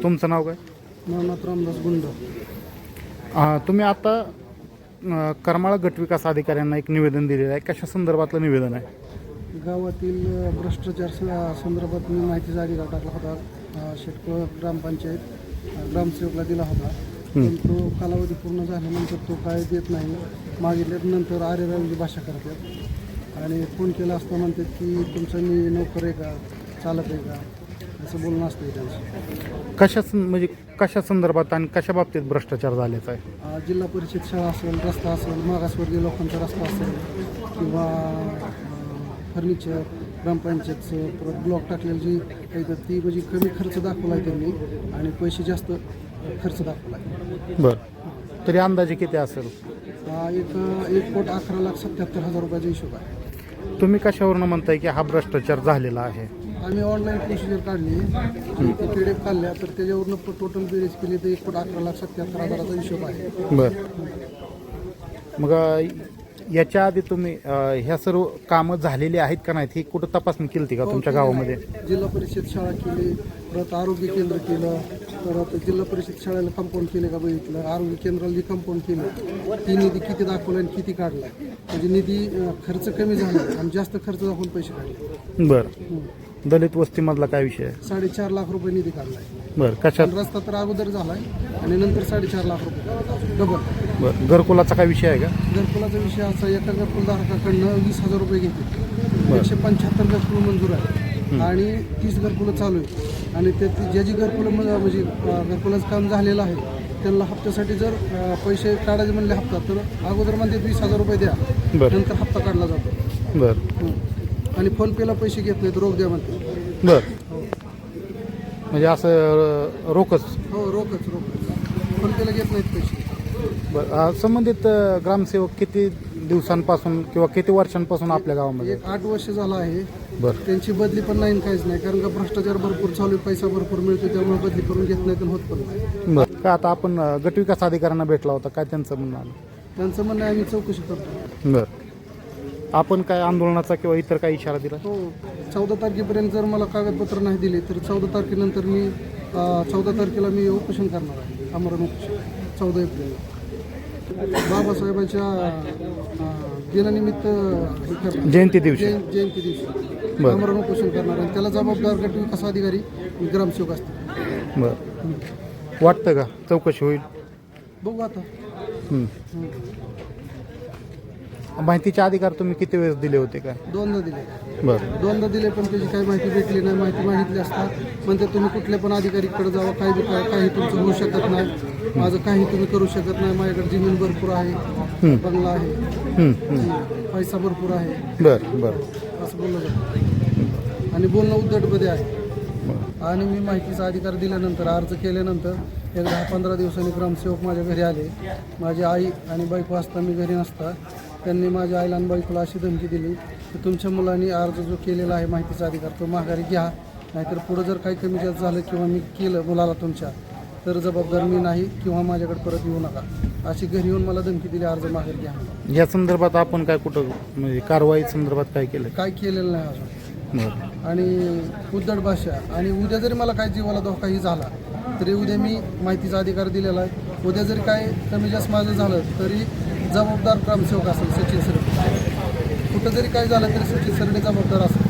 तुमचं नाव काय? नवनाथ रामदास गुंड. तुम्ही आता करमाळा गटविकास अधिकाऱ्यांना एक निवेदन दिलेलं आहे. कशा संदर्भातलं निवेदन आहे? गावातील भ्रष्टाचार संदर्भात मी माहितीचा अधिकार टाकला होता. शेटकोळ ग्रामपंचायत ग्रामसेवकला दिला होता. पण तो कालावधी पूर्ण झाल्यानंतर तो काय देत नाही. मागितल्यानंतर आरेरावीची भाषा करतात आणि फोन केला असता म्हणतात की तुमचं मी नोकर आहे का, चालक आहे का, असं बोलणं असतं त्यांचं. म्हणजे कशा संदर्भात आणि कशा बाबतीत भ्रष्टाचार झाल्याचा आहे? जिल्हा परिषद शाळा असेल, रस्ता असेल, मागासवर्गीय लोकांचा रस्ता असेल किंवा फर्निचर, ग्रामपंचायतचं परत ब्लॉक टाकलेलं जी काही तर ती म्हणजे कमी खर्च दाखवला आहे त्यांनी आणि पैसे जास्त खर्च दाखवला आहे. बरं, तरी अंदाजे किती असेल? 1,11,77,000 रुपयाचा हिशोब आहे. तुम्ही कशावरून म्हणताय की हा भ्रष्टाचार झालेला आहे? आम्ही ऑनलाईन प्रोसिजर काढली, PDF काढल्या, तर त्याच्यावरनं टोटल बेरीज केली तर 1,11,77,000चा हिशोब आहे. बरं, मग याच्या आधी तुम्ही ह्या सर्व कामं झालेली आहेत का नाहीत ही कुठं तपासणी केली होती का तुमच्या गावामध्ये? जिल्हा परिषद शाळा केली, परत आरोग्य केंद्र केलं, परत जिल्हा परिषद शाळेला कंपाऊंड केले का बघितलं, आरोग्य केंद्राला जी कंपाऊंड केलं ती निधी किती दाखवला आणि किती काढला, म्हणजे निधी खर्च कमी झाला आणि जास्त खर्च दाखवून पैसे काढले. बरं, दलित वस्तीमधला काय विषय आहे? 4.5 लाख रुपये निधी काढलाय. बरं, कशात? रस्ता तर अगोदर झालाय आणि नंतर 4.5 लाख रुपये डबल. बरं, घरकुलाचा काय विषय आहे का? घरकुलाचा विषय असा, एका घरकुलधारकाकडनं 20,000 रुपये घेते. 175 घरकुलं मंजूर आहे आणि 30 घरकुलं चालू आहे आणि ते ज्याची घरकुलं म्हणजे घरकुलाचं काम झालेलं आहे त्यांना हप्त्यासाठी जर पैसे काढायचे म्हणले हप्ता, तर अगोदर म्हणजे 20,000 रुपये द्या, नंतर हप्ता काढला जातो. बरं, आणि फोनपेला पैसे घेत नाहीत, रोख द्या म्हणते. बरं, म्हणजे असं रोखच? हो, रोखच फोनपेला घेत नाहीत पैसे. बरं, संबंधित ग्रामसेवक किती दिवसांपासून किंवा किती वर्षांपासून आपल्या गावामध्ये? 8 वर्ष झालं आहे. बरं, त्यांची बदली पण नाही, काहीच नाही, कारण का भ्रष्टाचार भरपूर चालू आहे, पैसा भरपूर मिळतो, त्यामुळे बदली करून घेत नाही तर होत पण नाही. बरं, का आता आपण गटविकास अधिकाऱ्यांना भेटला होता, काय त्यांचं म्हणणं आलं? त्यांचं म्हणणं आहे आम्ही चौकशी करतो. बरं, आपण काय आंदोलनाचा किंवा इतर काही इशारा दिला? हो, 14 तारखेपर्यंत जर मला कागदपत्र नाही दिले तर 14 तारखेनंतर मी 14 तारखेला मी उपोषण करणार आहे, आमरण उपोषण. 14 एप्रिलला बाबासाहेबांच्या दिनानिमित्त जयंती दिवशी आमरण उपोषण करणार आणि त्याला जबाबदार गटविकास अधिकारी ग्रामसेवक असतील. बरं, वाटतं का चौकशी होईल? बघू आता. माहितीचे अधिकार तुम्ही किती वेळेस दिले होते का? 2दा दिले. बरं, 2दा दिले पण त्याची काही माहिती भेटली नाही. माहिती मागितली असता म्हणते तुम्ही कुठल्या पण अधिकारीकडे जावा, काही तुमचं होऊ शकत नाही, माझं काही तुम्ही करू शकत नाही, माझ्याकडे जमीन भरपूर आहे, बंगला आहे, पैसा भरपूर आहे. बरं, असं बोललं जातं आणि बोलणं उद्धटमध्ये आहे. आणि मी माहितीचा अधिकार दिल्यानंतर, अर्ज केल्यानंतर एक 10-15 दिवसांनी ग्रामसेवक माझ्या घरी आले. माझी आई आणि बायको असता, मी घरी नसता, त्यांनी माझ्या आईला आणि बायकोला अशी धमकी दिली की तुमच्या मुलांनी अर्ज जो केलेला आहे माहितीचा अधिकार तो माघारी घ्या, नाहीतर पुढं जर काही कमी जास्त झालं किंवा मी केलं मुलाला तुमच्या तर जबाबदार मी नाही किंवा माझ्याकडे परत येऊ नका, अशी घरी येऊन मला धमकी दिली, अर्ज माघारी घ्या. या संदर्भात आपण काय कुठं म्हणजे कारवाई संदर्भात काय केलं? काय केलेलं नाही अजून. आणि उद्धट भाषा. आणि उद्या जरी मला काय जीवाला धोकाही झाला तरी उद्या मी माहितीचा अधिकार दिलेला आहे. उद्या जरी काय कमी जास्त माझं झालं तरी जबाबदार ग्रामसेवक असेल सचिन सरडे. कुठं जरी काय झालं तरी सचिन सरडे जबाबदार असेल.